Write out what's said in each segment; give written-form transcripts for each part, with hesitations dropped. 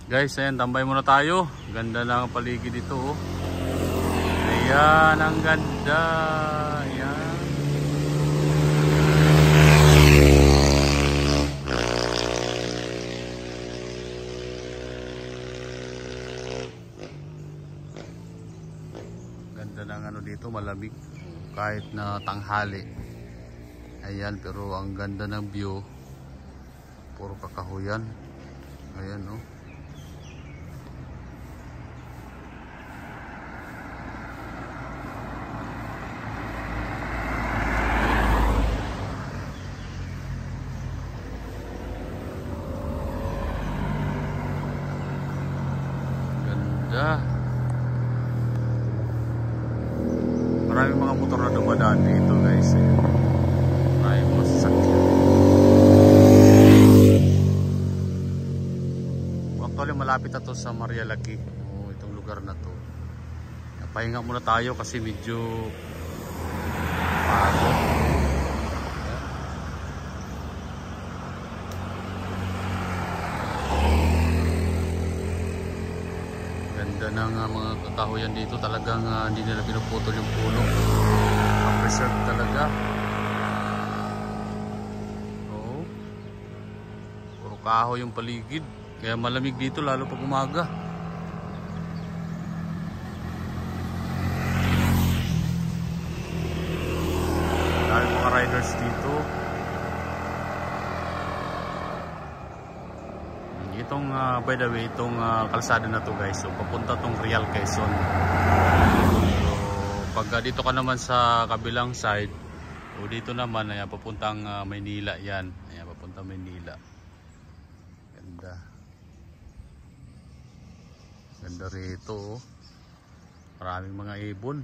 Guys, ayan, tambay muna tayo. Ganda ng paligid dito, oh. Ayan, ang ganda. Ayan. Ganda ng ano dito, malamig. Kahit na tanghali. Ayan, pero ang ganda ng view. Puro kakahuyan. Ayan, oh. Maraming mga motor na dumadaan dito, guys. Maraming mga sasakyan. Actually malapit na to sa Marialaki, itong lugar na to. Pahinga muna tayo kasi medyo pagod. Ganda ng mga kakahuyan dito, talagang hindi nila pinuputol yung puno. Preserve talaga. Oo. Puro kahoy yung paligid, kaya malamig dito lalo pag umaga. Dahil mga riders dito. Itong by the way, itong kalsada na to, guys, so papunta tong Real Quezon. So pag dito ka naman sa kabilang side, o dito naman ayan, papuntang Maynila yan. Ayan, papuntang Maynila. Ganda. Ganda rito, oh. Maraming mga ibon.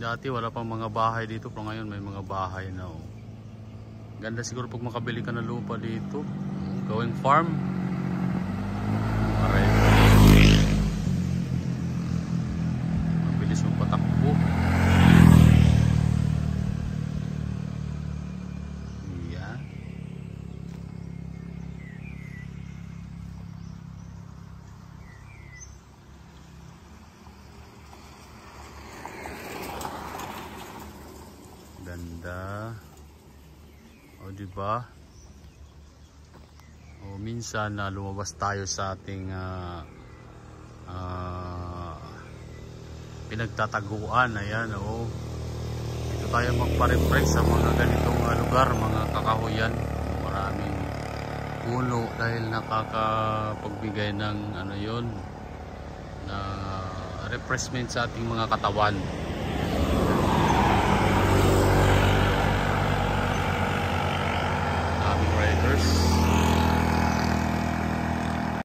Dati wala pang mga bahay dito, pero ngayon may mga bahay na, oh. Ganda siguro pag makabili ka ng lupa dito, gawing farm. Mabilis mong patakbo. Yan. Ganda. O diba? O minsan lumabas tayo sa ating pinagtataguan. Ayan, o. Dito tayo magpa-refresh sa mga ganitong lugar, mga kakahuyan. Maraming puno dahil nakakapagbigay ng ano yun, na refreshment sa ating mga katawan.